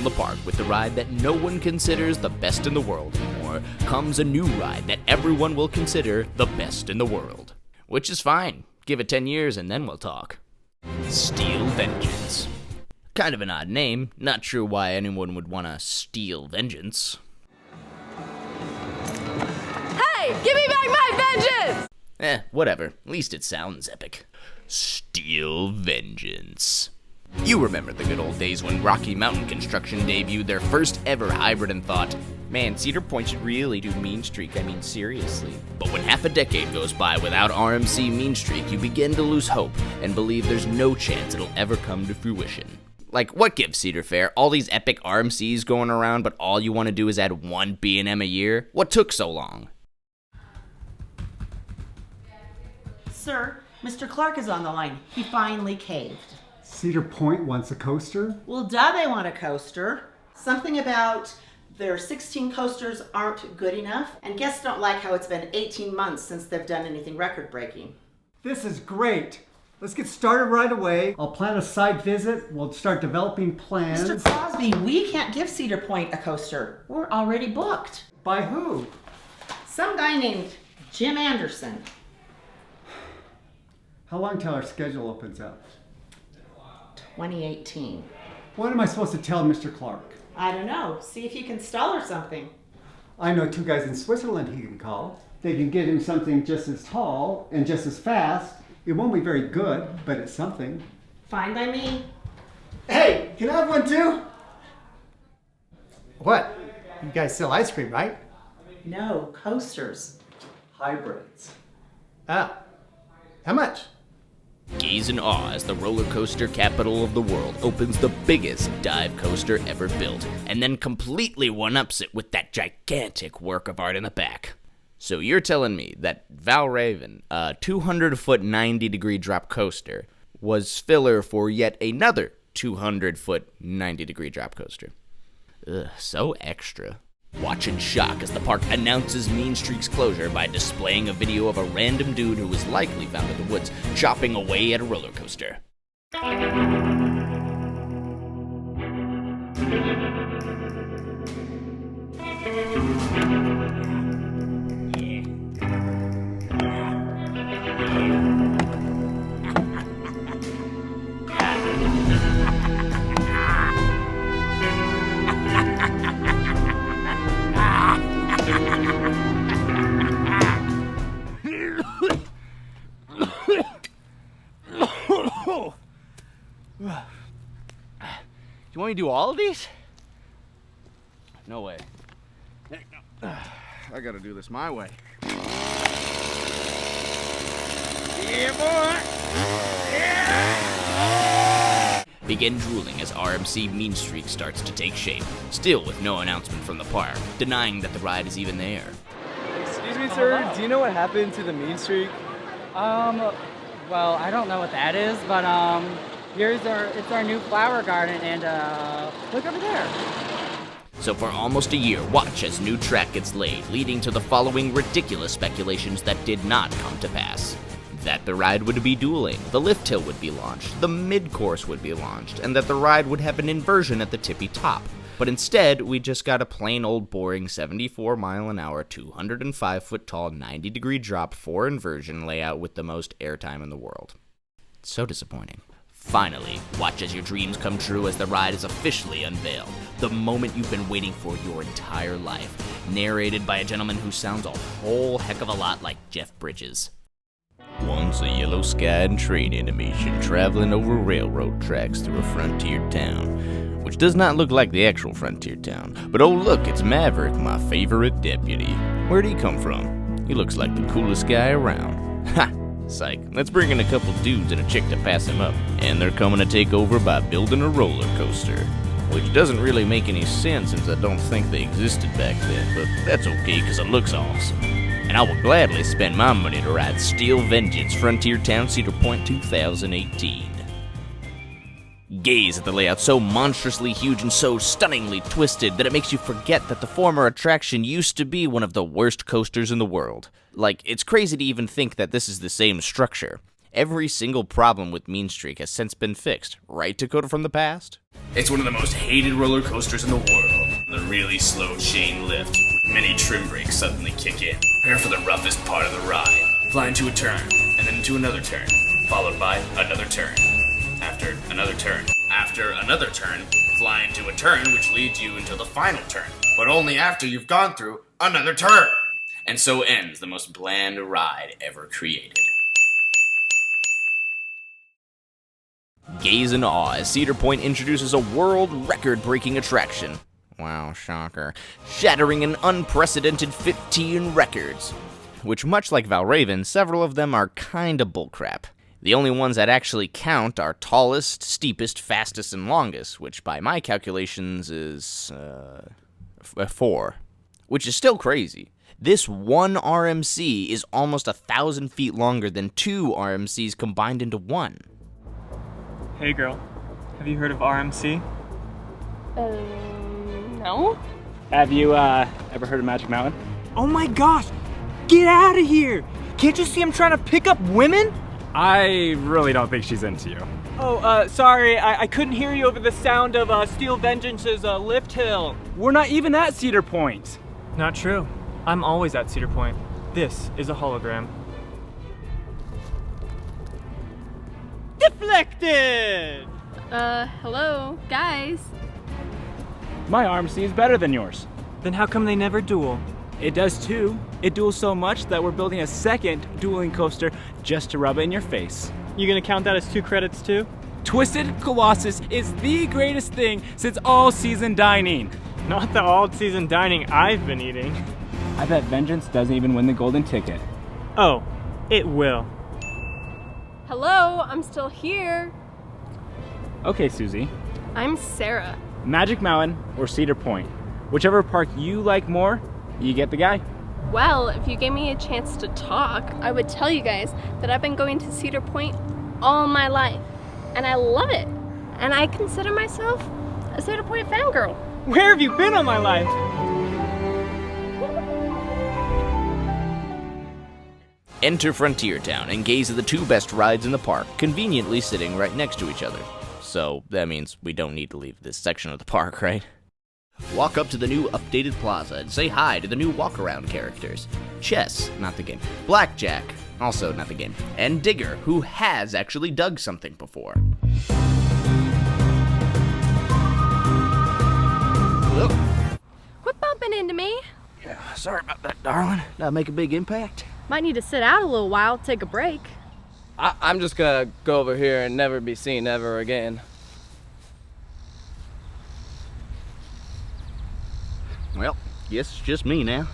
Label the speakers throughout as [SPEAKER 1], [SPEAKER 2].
[SPEAKER 1] from the park with the ride that no one considers the best in the world anymore comes a new ride that everyone will consider the best in the world. Which is fine. Give it 10 years and then we'll talk. Steel Vengeance. Kind of an odd name. Not sure why anyone would want to steal vengeance.
[SPEAKER 2] Hey, give me back my vengeance!
[SPEAKER 1] Whatever. At least it sounds epic. Steel Vengeance. You remember the good old days when Rocky Mountain Construction debuted their first ever hybrid and thought, man, Cedar Point should really do Mean Streak, I mean seriously. But when half a decade goes by without RMC Mean Streak, you begin to lose hope and believe there's no chance it'll ever come to fruition. Like, what gives Cedar Fair? All these epic RMCs going around, but all you want to do is add one B&M a year? What took so long?
[SPEAKER 3] Sir, Mr. Clark is on the line. He finally caved.
[SPEAKER 4] Cedar Point wants a coaster?
[SPEAKER 3] Well, duh, they want a coaster. Something about their 16 coasters aren't good enough, and guests don't like how it's been 18 months since they've done anything record-breaking.
[SPEAKER 4] This is great. Let's get started right away. I'll plan a site visit. We'll start developing plans.
[SPEAKER 3] Mr. Crosby, we can't give Cedar Point a coaster. We're already booked.
[SPEAKER 4] By who?
[SPEAKER 3] Some guy named Jim Anderson.
[SPEAKER 4] How long till our schedule opens up?
[SPEAKER 3] 2018.
[SPEAKER 4] What am I supposed to tell Mr. Clark?
[SPEAKER 3] I don't know. See if you can stall or something.
[SPEAKER 4] I know 2 guys in Switzerland he can call. They can get him something just as tall and just as fast. It won't be very good, but it's something.
[SPEAKER 3] Fine by me.
[SPEAKER 5] Hey, can I have one too? What? You guys sell ice cream, right?
[SPEAKER 3] No, coasters.
[SPEAKER 4] Hybrids.
[SPEAKER 5] Ah. How much?
[SPEAKER 1] Gaze in awe as the roller coaster capital of the world opens the biggest dive coaster ever built, and then completely one-ups it with that gigantic work of art in the back. So you're telling me that Valravn, a 200-foot 90-degree drop coaster, was filler for yet another 200-foot 90-degree drop coaster? Ugh, so extra. Watch in shock as the park announces Mean Streak's closure by displaying a video of a random dude who was likely found in the woods chopping away at a roller coaster. You want me to do all of these? No way.
[SPEAKER 6] I gotta do this my way.
[SPEAKER 1] Yeah, boy! Yeah! Begin drooling as RMC Mean Streak starts to take shape, still with no announcement from the park, denying that the ride is even there.
[SPEAKER 7] Excuse me, sir, do you know what happened to the Mean Streak?
[SPEAKER 8] Well, I don't know what that is, but it's our new flower garden, and look over there.
[SPEAKER 1] So for almost a year, watch as new track gets laid, leading to the following ridiculous speculations that did not come to pass. That the ride would be dueling, the lift hill would be launched, the mid-course would be launched, and that the ride would have an inversion at the tippy top. But instead, we just got a plain old boring 74-mile-an-hour, 205-foot-tall, 90-degree drop 4 inversion layout with the most airtime in the world. So disappointing. Finally, watch as your dreams come true as the ride is officially unveiled. The moment you've been waiting for your entire life. Narrated by a gentleman who sounds a whole heck of a lot like Jeff Bridges. Once a yellow sky and train animation traveling over railroad tracks through a frontier town. Which does not look like the actual frontier town. But oh look, it's Maverick, my favorite deputy. Where'd he come from? He looks like the coolest guy around. Ha! Psych. Let's bring in a couple dudes and a chick to pass him up. And they're coming to take over by building a roller coaster. Which doesn't really make any sense since I don't think they existed back then. But that's okay because it looks awesome. And I will gladly spend my money to ride Steel Vengeance Frontier Town Cedar Point 2018. Gaze at the layout so monstrously huge and so stunningly twisted that it makes you forget that the former attraction used to be one of the worst coasters in the world. Like, it's crazy to even think that this is the same structure. Every single problem with Mean Streak has since been fixed, right, Dakota from the past?
[SPEAKER 6] It's one of the most hated roller coasters in the world. The really slow chain lift, with many trim brakes suddenly kick in. Prepare for the roughest part of the ride. Fly into a turn, and then into another turn, followed by another turn. After another turn. After another turn, fly into a turn which leads you into the final turn, but only after you've gone through another turn. And so ends the most bland ride ever created.
[SPEAKER 1] Gaze in awe as Cedar Point introduces a world record-breaking attraction. Wow, shocker. Shattering an unprecedented 15 records. Which, much like Valraven, several of them are kinda bullcrap. The only ones that actually count are tallest, steepest, fastest, and longest, which by my calculations is 4. Which is still crazy. This one RMC is almost 1,000 feet longer than 2 RMCs combined into one.
[SPEAKER 7] Hey girl, have you heard of RMC?
[SPEAKER 2] No?
[SPEAKER 9] Have you ever heard of Magic Mountain?
[SPEAKER 7] Oh my gosh! Get out of here! Can't you see I'm trying to pick up women?
[SPEAKER 9] I really don't think she's into you.
[SPEAKER 7] Oh, sorry, I couldn't hear you over the sound of Steel Vengeance's lift hill.
[SPEAKER 9] We're not even at Cedar Point.
[SPEAKER 7] Not true. I'm always at Cedar Point. This is a hologram. Deflected!
[SPEAKER 2] Hello, guys.
[SPEAKER 9] My RMC is better than yours.
[SPEAKER 7] Then how come they never duel?
[SPEAKER 9] It does too. It duels so much that we're building a second dueling coaster just to rub it in your face.
[SPEAKER 7] You gonna count that as 2 credits too?
[SPEAKER 9] Twisted Colossus is the greatest thing since all-season dining.
[SPEAKER 7] Not the all-season dining I've been eating.
[SPEAKER 9] I bet Vengeance doesn't even win the golden ticket.
[SPEAKER 7] Oh, it will.
[SPEAKER 2] Hello, I'm still here.
[SPEAKER 9] Okay, Susie.
[SPEAKER 2] I'm Sarah.
[SPEAKER 9] Magic Mountain or Cedar Point. Whichever park you like more, you get the guy.
[SPEAKER 2] Well, if you gave me a chance to talk, I would tell you guys that I've been going to Cedar Point all my life. And I love it. And I consider myself a Cedar Point fangirl.
[SPEAKER 7] Where have you been all my life?
[SPEAKER 1] Enter Frontier Town and gaze at the 2 best rides in the park, conveniently sitting right next to each other. So that means we don't need to leave this section of the park, right? Walk up to the new updated plaza and say hi to the new walk-around characters. Chess, not the game. Blackjack, also not the game. And Digger, who has actually dug something before. Whoa.
[SPEAKER 2] Quit bumping into me.
[SPEAKER 10] Yeah, sorry about that, darling. Did I make a big impact?
[SPEAKER 2] Might need to sit out a little while, take a break.
[SPEAKER 7] I'm just gonna go over here and never be seen ever again.
[SPEAKER 10] Well, guess it's just me now.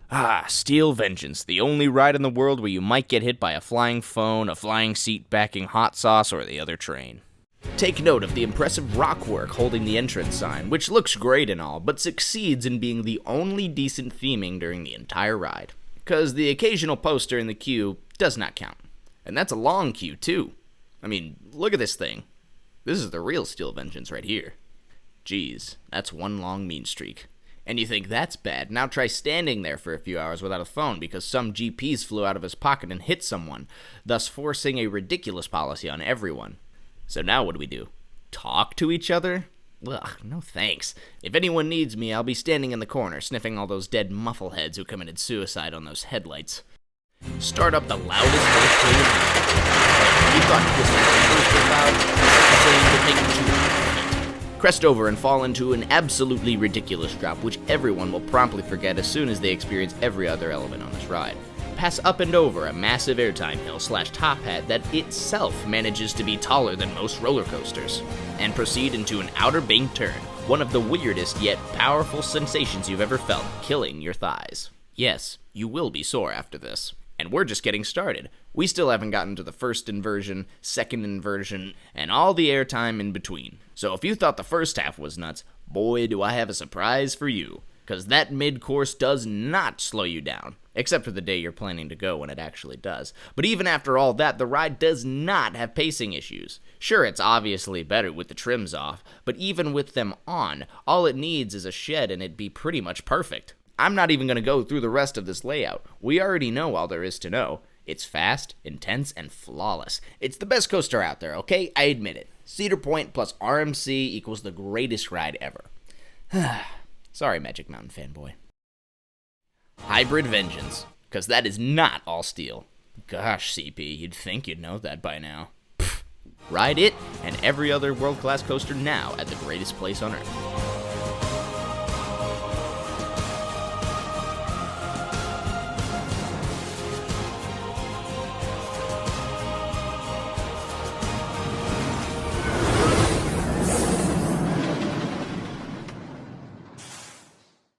[SPEAKER 1] Ah, Steel Vengeance, the only ride in the world where you might get hit by a flying phone, a flying seat backing hot sauce, or the other train. Take note of the impressive rock work holding the entrance sign, which looks great and all, but succeeds in being the only decent theming during the entire ride. Because the occasional poster in the queue does not count. And that's a long queue, too. I mean, look at this thing. This is the real Steel Vengeance right here. Geez, that's one long mean streak. And you think that's bad, now try standing there for a few hours without a phone because some GPs flew out of his pocket and hit someone, thus forcing a ridiculous policy on everyone. So now what do? Talk to each other? Ugh, no thanks. If anyone needs me, I'll be standing in the corner, sniffing all those dead muffleheads who committed suicide on those headlights. Start up the loudest earthquake. You thought this was loud? Crest over and fall into an absolutely ridiculous drop, which everyone will promptly forget as soon as they experience every other element on this ride. Pass up and over a massive airtime hill / top hat that itself manages to be taller than most roller coasters, and proceed into an outer bank turn, one of the weirdest yet powerful sensations you've ever felt, killing your thighs. Yes, you will be sore after this. And we're just getting started. We still haven't gotten to the first inversion, second inversion, and all the airtime in between. So if you thought the first half was nuts, boy do I have a surprise for you. Because that mid-course does not slow you down. Except for the day you're planning to go when it actually does. But even after all that, the ride does not have pacing issues. Sure, it's obviously better with the trims off, but even with them on, all it needs is a shed and it'd be pretty much perfect. I'm not even going to go through the rest of this layout. We already know all there is to know. It's fast, intense, and flawless. It's the best coaster out there, okay? I admit it. Cedar Point plus RMC equals the greatest ride ever. Sorry, Magic Mountain fanboy. Hybrid Vengeance, because that is not all steel. Gosh, CP, you'd think you'd know that by now. Pfft. Ride it and every other world-class coaster now at the greatest place on Earth.